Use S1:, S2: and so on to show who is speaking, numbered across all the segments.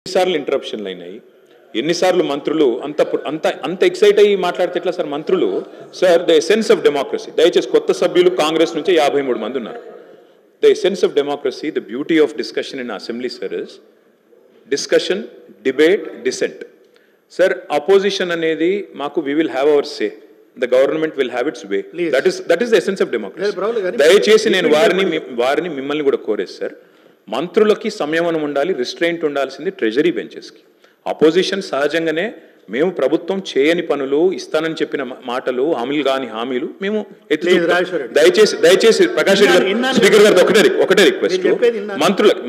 S1: ఎన్నిసార్లు ఇంటరప్షన్లు అయినాయి, ఎన్నిసార్లు మంత్రులు అంత అంత అంత ఎక్సైట్ అయ్యి మాట్లాడితే ఎట్లా సార్? మంత్రులు sir the essence of democracy, దయచేసి కొత్త సభ్యులు కాంగ్రెస్ నుంచి 53 మంది ఉన్నారు. The essence of democracy, the beauty of discussion in assembly sir is discussion, debate, dissent. Sir opposition అనేది మాకు we will have our say, the government will have its way. That is the essence of democracy. దయచేసి నేను వారిని మిమ్మల్ని కూడా కోరేది sir, మంత్రులకి సంయమనం ఉండాలి, రిస్ట్రెయింట్ ఉండాల్సింది ట్రెజరీ బెంచెస్కి. అపోజిషన్ సహజంగానే మేము ప్రభుత్వం చేయని పనులు, ఇస్తానని చెప్పిన మాటలు, హామీలు మేము దయచేసి ప్రకాష్ రెడ్డి గారు, స్పీకర్ గారు ఒకటే రిక్వెస్ట్,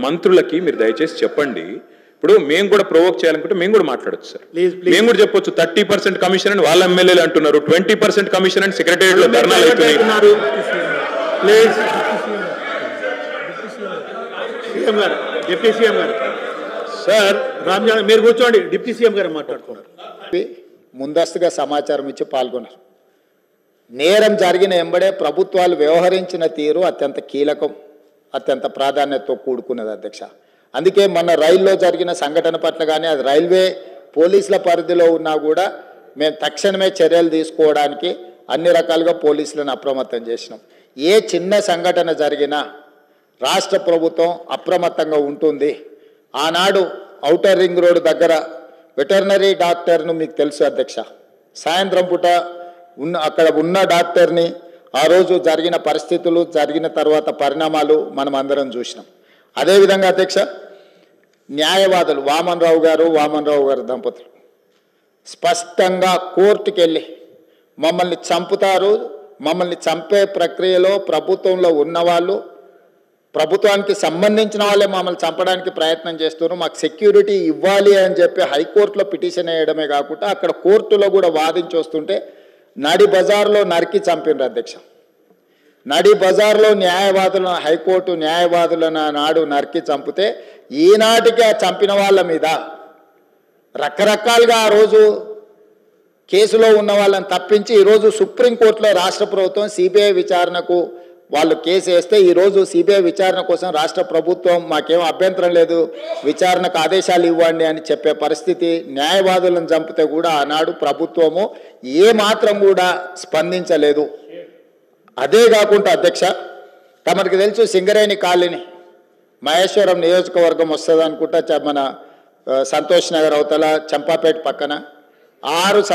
S1: మంత్రులకి మీరు దయచేసి చెప్పండి. ఇప్పుడు మేము కూడా ప్రొవోక్ చేయాలనుకుంటే మేము కూడా మాట్లాడచ్చు సార్. మేము కూడా చెప్పొచ్చు 30% కమిషన్ అని వాళ్ళ ఎమ్మెల్యేలు అంటున్నారు, 20% కమిషన్ అని సెక్రటేరియట్ లో ధర్నాలు అవుతున్నాయి.
S2: డిప్యూటీ సీఎం గారు సార్, రామ్జాన్ మీరు కూర్చోండి. డిప్యూటీ సీఎం గారు మాట్లాడుతున్నారు.
S3: ముందస్తుగా సమాచారం ఇచ్చి పాల్గొన్నారు. నేరం జరిగిన ఎంబడే ప్రభుత్వాలు వ్యవహరించిన తీరు అత్యంత కీలకం, అత్యంత ప్రాధాన్యతతో కూడుకున్నది అధ్యక్ష. అందుకే మన రైల్లో జరిగిన సంఘటన పట్ల కానీ, అది రైల్వే పోలీసుల పరిధిలో ఉన్నా కూడా మేము తక్షణమే చర్యలు తీసుకోవడానికి అన్ని రకాలుగా పోలీసులను అప్రమత్తం చేసినాం. ఏ చిన్న సంఘటన జరిగినా రాష్ట్ర ప్రభుత్వం అప్రమత్తంగా ఉంటుంది. ఆనాడు ఔటర్ రింగ్ రోడ్ దగ్గర వెటర్నరీ డాక్టర్ను మీకు తెలుసు అధ్యక్ష, సాయంత్రం పూట అక్కడ ఉన్న డాక్టర్ని ఆ రోజు జరిగిన పరిస్థితులు, జరిగిన తర్వాత పరిణామాలు మనం అందరం చూసినాం. అదేవిధంగా అధ్యక్ష, న్యాయవాదులు వామన్ రావు గారు దంపతులు స్పష్టంగా కోర్టుకు వెళ్ళి మమ్మల్ని చంపుతారు, మమ్మల్ని చంపే ప్రక్రియలో ప్రభుత్వంలో ఉన్నవాళ్ళు, ప్రభుత్వానికి సంబంధించిన వాళ్ళే మమ్మల్ని చంపడానికి ప్రయత్నం చేస్తున్నారు, మాకు సెక్యూరిటీ ఇవ్వాలి అని చెప్పి హైకోర్టులో పిటిషన్ వేయడమే కాకుండా అక్కడ కోర్టులో కూడా వాదించి వస్తుంటే నడి బజార్లో నరికి చంపినారు అధ్యక్ష. నడి బజార్లో న్యాయవాదులను, హైకోర్టు న్యాయవాదులను నాడు నరికి చంపితే ఈనాటికి ఆ చంపిన వాళ్ళ మీద రకరకాలుగా ఆ రోజు కేసులో ఉన్న వాళ్ళని తప్పించి ఈరోజు సుప్రీంకోర్టులో రాష్ట్ర ప్రభుత్వం సిబిఐ విచారణకు వాళ్ళు కేసు వేస్తే ఈరోజు సిబిఐ విచారణ కోసం రాష్ట్ర ప్రభుత్వం మాకేం అభ్యంతరం లేదు, విచారణకు ఆదేశాలు ఇవ్వండి అని చెప్పే పరిస్థితి. న్యాయవాదులను చంపితే కూడా ఆనాడు ప్రభుత్వము ఏమాత్రం కూడా స్పందించలేదు. అదే కాకుండా అధ్యక్ష, తమరికి తెలుసు సింగరేణి కాలనీ మహేశ్వరం నియోజకవర్గం వస్తుంది అనుకుంటా, మన సంతోష్ నగర్ అవతల చంపాపేట పక్కన 6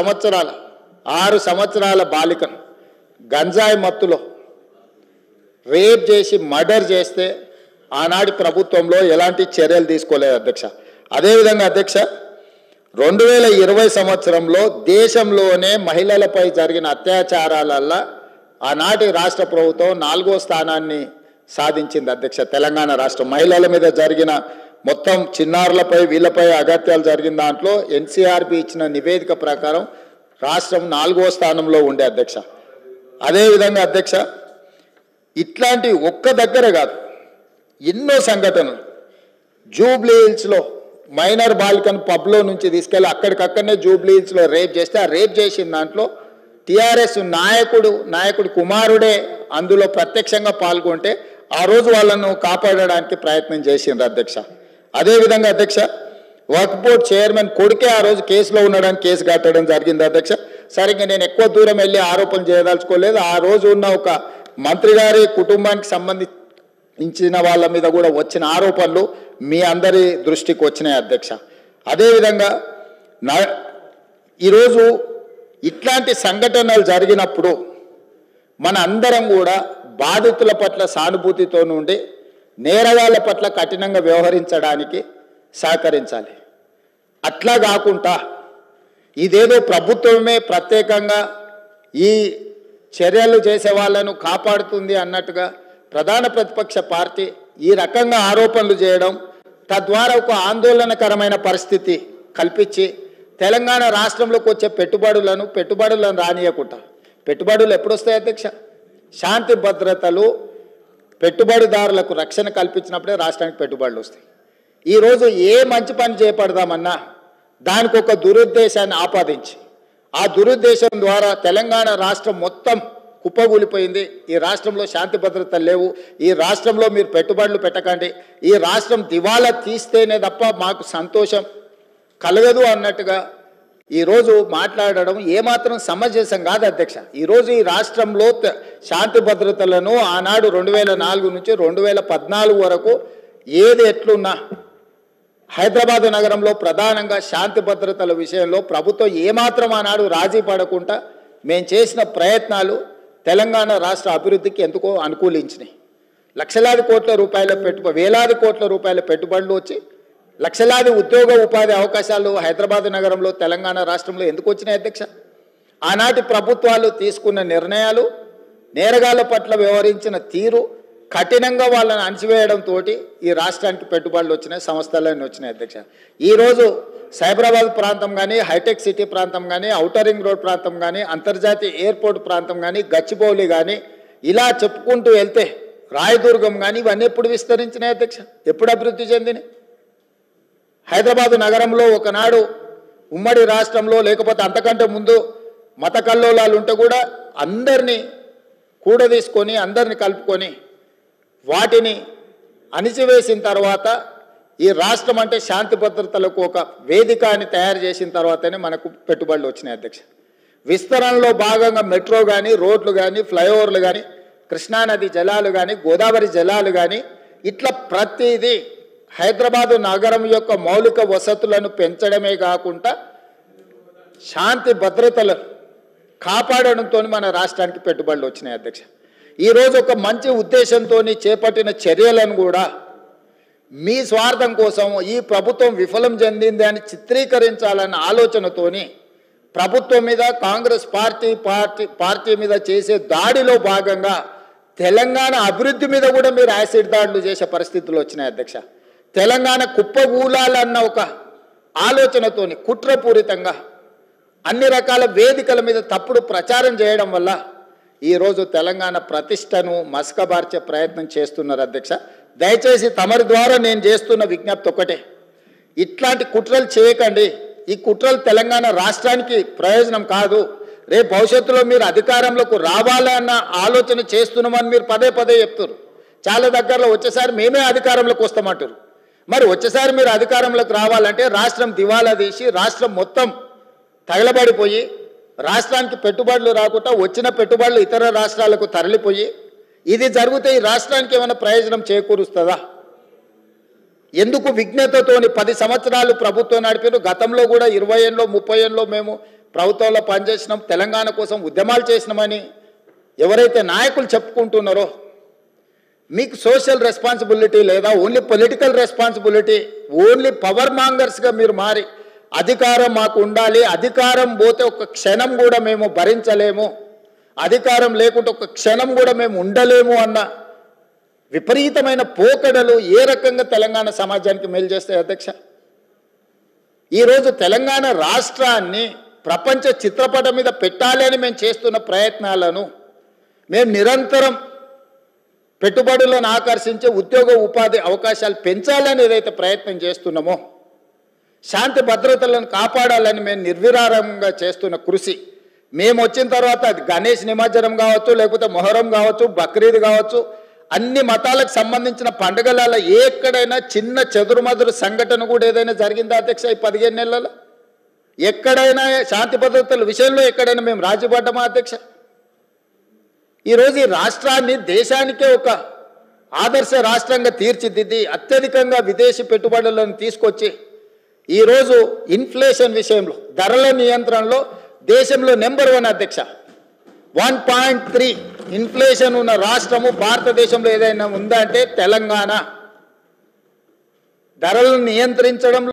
S3: సంవత్సరాల బాలికను గంజాయి మత్తులో రేప్ చేసి మర్డర్ చేస్తే ఆనాటి ప్రభుత్వంలో ఎలాంటి చర్యలు తీసుకోలేదు అధ్యక్ష. అదేవిధంగా అధ్యక్ష, 2020 సంవత్సరంలో దేశంలోనే మహిళలపై జరిగిన అత్యాచారాలల్లో ఆనాటి రాష్ట్ర ప్రభుత్వం 4వ స్థానాన్ని సాధించింది అధ్యక్ష. తెలంగాణ రాష్ట్రం మహిళల మీద జరిగిన మొత్తం చిన్నారులపై వీళ్ళపై అగత్యాలు జరిగిన దాంట్లో ఎన్సీఆర్బీ ఇచ్చిన నివేదిక ప్రకారం రాష్ట్రం 4వ స్థానంలో ఉండే అధ్యక్ష. అదేవిధంగా అధ్యక్ష, ఇట్లాంటి ఒక్క దగ్గర కాదు, ఎన్నో సంఘటనలు. జూబ్లీ హిల్స్లో మైనర్ బాలికను పబ్లో నుంచి తీసుకెళ్ళి అక్కడికక్కడనే జూబ్లీ హిల్స్లో రేప్ చేస్తే ఆ రేప్ చేసిన దాంట్లో టీఆర్ఎస్ నాయకుడు కుమారుడే అందులో ప్రత్యక్షంగా పాల్గొంటే ఆ రోజు వాళ్ళను కాపాడడానికి ప్రయత్నం చేసిండ్రు అధ్యక్ష. అదేవిధంగా అధ్యక్ష, వర్క్ బోర్డ్ చైర్మన్ కొడుకే ఆ రోజు కేసులో ఉండడానికి కేసు కట్టడం జరిగింది అధ్యక్ష. సరిగ్గా నేను ఎక్కువ దూరం వెళ్ళి ఆరోపణలు చేయదలుచుకోలేదు. ఆ రోజు ఉన్న ఒక మంత్రి గారి కుటుంబానికి సంబంధించిన వాళ్ళ మీద కూడా వచ్చిన ఆరోపణలు మీ అందరి దృష్టికి వచ్చినాయి అధ్యక్ష. అదేవిధంగా ఈరోజు ఇట్లాంటి సంఘటనలు జరిగినప్పుడు మన అందరం కూడా బాధితుల పట్ల సానుభూతితో నుండి నేరగాళ్ల పట్ల కఠినంగా వ్యవహరించడానికి సహకరించాలి. అట్లా కాకుండా ఇదేదో ప్రభుత్వమే ప్రత్యేకంగా ఈ చర్యలు చేసే వాళ్ళను కాపాడుతుంది అన్నట్టుగా ప్రధాన ప్రతిపక్ష పార్టీ ఈ రకంగా ఆరోపణలు చేయడం, తద్వారా ఒక ఆందోళనకరమైన పరిస్థితి కల్పించి తెలంగాణ రాష్ట్రంలోకి వచ్చే పెట్టుబడులను రానియకుండా, పెట్టుబడులు ఎప్పుడు వస్తాయి అధ్యక్ష? శాంతి భద్రతలు, పెట్టుబడిదారులకు రక్షణ కల్పించినప్పుడే రాష్ట్రానికి పెట్టుబడులు వస్తాయి. ఈరోజు ఏ మంచి పని చేపడదామన్నా దానికి ఒక దురుద్దేశాన్ని ఆపాదించి ఆ దురుద్దేశం ద్వారా తెలంగాణ రాష్ట్రం మొత్తం కుప్పగూలిపోయింది, ఈ రాష్ట్రంలో శాంతి భద్రతలు లేవు, ఈ రాష్ట్రంలో మీరు పెట్టుబడులు పెట్టకండి, ఈ రాష్ట్రం దివాలా తీస్తేనే తప్ప మాకు సంతోషం కలగదు అన్నట్టుగా ఈరోజు మాట్లాడడం ఏమాత్రం సమంజసం కాదు అధ్యక్ష. ఈరోజు ఈ రాష్ట్రంలో శాంతి భద్రతలను ఆనాడు 2004 నుంచి 2014 వరకు ఏది ఎట్లున్నా హైదరాబాద్ నగరంలో ప్రధానంగా శాంతి భద్రతల విషయంలో ప్రభుత్వం ఏమాత్రం ఆనాడు రాజీ పడకుండా మేము చేసిన ప్రయత్నాలు తెలంగాణ రాష్ట్ర అభివృద్ధికి ఎందుకో అనుకూలించినాయి. లక్షలాది కోట్ల రూపాయల వేలాది కోట్ల రూపాయల పెట్టుబడులు వచ్చి లక్షలాది ఉద్యోగ ఉపాధి అవకాశాలు హైదరాబాద్ నగరంలో తెలంగాణ రాష్ట్రంలో ఎందుకు వచ్చినాయి అధ్యక్ష? ఆనాటి ప్రభుత్వాలు తీసుకున్న నిర్ణయాలు, నేరగాళ్ల పట్ల వ్యవహరించిన తీరు, కఠినంగా వాళ్ళని అణచివేయడంతో ఈ రాష్ట్రానికి పెట్టుబడులు వచ్చినాయి, సంస్థలన్నీ వచ్చినాయి అధ్యక్ష. ఈరోజు సైబరాబాద్ ప్రాంతం కానీ, హైటెక్ సిటీ ప్రాంతం కానీ, ఔటర్ రింగ్ రోడ్ ప్రాంతం కానీ, అంతర్జాతీయ ఎయిర్పోర్ట్ ప్రాంతం కానీ, గచ్చిబౌలి కానీ, ఇలా చెప్పుకుంటూ వెళ్తే రాయదుర్గం కానీ ఇవన్నీ ఎప్పుడు విస్తరించినాయి అధ్యక్ష? ఎప్పుడు అభివృద్ధి చెందినాయి? హైదరాబాద్ నగరంలో ఒకనాడు ఉమ్మడి రాష్ట్రంలో లేకపోతే అంతకంటే ముందు మత కల్లోలాలు ఉంటే కూడా అందరినీ కూడదీసుకొని అందరినీ కలుపుకొని వాటిని అణిచివేసిన తర్వాత ఈ రాష్ట్రం అంటే శాంతి భద్రతలకు ఒక వేదిక అని తయారు చేసిన తర్వాతనే మనకు పెట్టుబడులు వచ్చినాయి అధ్యక్ష. విస్తరణలో భాగంగా మెట్రో కానీ, రోడ్లు కానీ, ఫ్లైఓవర్లు కానీ, కృష్ణానది జలాలు కానీ, గోదావరి జలాలు కానీ, ఇట్లా ప్రతిదీ హైదరాబాదు నగరం యొక్క మౌలిక వసతులను పెంచడమే కాకుండా శాంతి భద్రతలను కాపాడడంతో మన రాష్ట్రానికి పెట్టుబడులు వచ్చినాయి అధ్యక్ష. ఈరోజు ఒక మంచి ఉద్దేశంతో చేపట్టిన చర్యలను కూడా మీ స్వార్థం కోసం ఈ ప్రభుత్వం విఫలం చెందింది అని చిత్రీకరించాలన్న ఆలోచనతోని ప్రభుత్వం మీద, కాంగ్రెస్ పార్టీ మీద చేసే దాడిలో భాగంగా తెలంగాణ అభివృద్ధి మీద కూడా మీరు యాసిడ్ దాడులు చేసే పరిస్థితులు వచ్చినాయి అధ్యక్ష. తెలంగాణ కుప్పగూలాలన్న ఒక ఆలోచనతోని కుట్రపూరితంగా అన్ని రకాల వేదికల మీద తప్పుడు ప్రచారం చేయడం వల్ల ఈరోజు తెలంగాణ ప్రతిష్టను మసకబార్చే ప్రయత్నం చేస్తున్నారు అధ్యక్ష. దయచేసి తమరి ద్వారా నేను చేస్తున్న విజ్ఞప్తి ఒకటే, ఇట్లాంటి కుట్రలు చేయకండి. ఈ కుట్రలు తెలంగాణ రాష్ట్రానికి ప్రయోజనం కాదు. రేపు భవిష్యత్తులో మీరు అధికారంలోకి రావాలన్న ఆలోచన చేస్తున్నామని మీరు పదే పదే చెప్తారు. చాలా దగ్గరలో వచ్చేసారి మేమే అధికారంలోకి వస్తామంటారు. మరి వచ్చేసారి మీరు అధికారంలోకి రావాలంటే రాష్ట్రం దివాలా తీసి రాష్ట్రం మొత్తం తగలబడిపోయి రాష్ట్రానికి పెట్టుబడులు రాకుండా వచ్చిన పెట్టుబడులు ఇతర రాష్ట్రాలకు తరలిపోయి ఇది జరిగితే ఈ రాష్ట్రానికి ఏమైనా ప్రయోజనం చేకూరుస్తుందా? ఎందుకు విజ్ఞతతోని 10 సంవత్సరాలు ప్రభుత్వం నడిపారు. గతంలో కూడా 20 ఏళ్ళలో 30 ఏళ్ళలో మేము ప్రభుత్వంలో పనిచేసినాం, తెలంగాణ కోసం ఉద్యమాలు చేసినామని ఎవరైతే నాయకులు చెప్పుకుంటున్నారో మీకు సోషల్ రెస్పాన్సిబిలిటీ లేదా? Only political responsibility, only power మాంగర్స్గా మీరు మారి అధికారం మాకు ఉండాలి, అధికారం పోతే ఒక క్షణం కూడా మేము భరించలేము, అధికారం లేకుంటే ఒక క్షణం కూడా మేము ఉండలేము అన్న విపరీతమైన పోకడలు ఏ రకంగా తెలంగాణ సమాజానికి మేలు చేస్తాయి అధ్యక్ష? ఈరోజు తెలంగాణ రాష్ట్రాన్ని ప్రపంచ చిత్రపటం మీద పెట్టాలి అని మేము చేస్తున్న ప్రయత్నాలను మేము నిరంతరం పెట్టుబడులను ఆకర్షించే ఉద్యోగ ఉపాధి అవకాశాలు పెంచాలని ఏదైతే ప్రయత్నం చేస్తున్నామో, శాంతి భద్రతలను కాపాడాలని మేము నిర్విరామంగా చేస్తున్న కృషి, మేము వచ్చిన తర్వాత అది గణేష్ నిమజ్జనం కావచ్చు, లేకపోతే మొహరం కావచ్చు, బక్రీద్ కావచ్చు, అన్ని మతాలకు సంబంధించిన పండుగలలో ఎక్కడైనా చిన్న చెదురుమదురు సంఘటన కూడా ఏదైనా జరిగిందా అధ్యక్ష? ఈ 15 నెలలలో ఎక్కడైనా శాంతి భద్రతల విషయంలో ఎక్కడైనా మేము రాజీపడ్డామా అధ్యక్ష? ఈరోజు ఈ రాష్ట్రాన్ని దేశానికే ఒక ఆదర్శ రాష్ట్రంగా తీర్చిదిద్ది అత్యధికంగా విదేశీ పెట్టుబడులను తీసుకొచ్చి ఈరోజు ఇన్ఫ్లేషన్ విషయంలో, ధరల నియంత్రణలో దేశంలో నెంబర్ 1 అధ్యక్ష. 1.3 ఇన్ఫ్లేషన్ ఉన్న రాష్ట్రము భారతదేశంలో ఏదైనా ఉందా అంటే తెలంగాణ. ధరలను నియంత్రించడంలో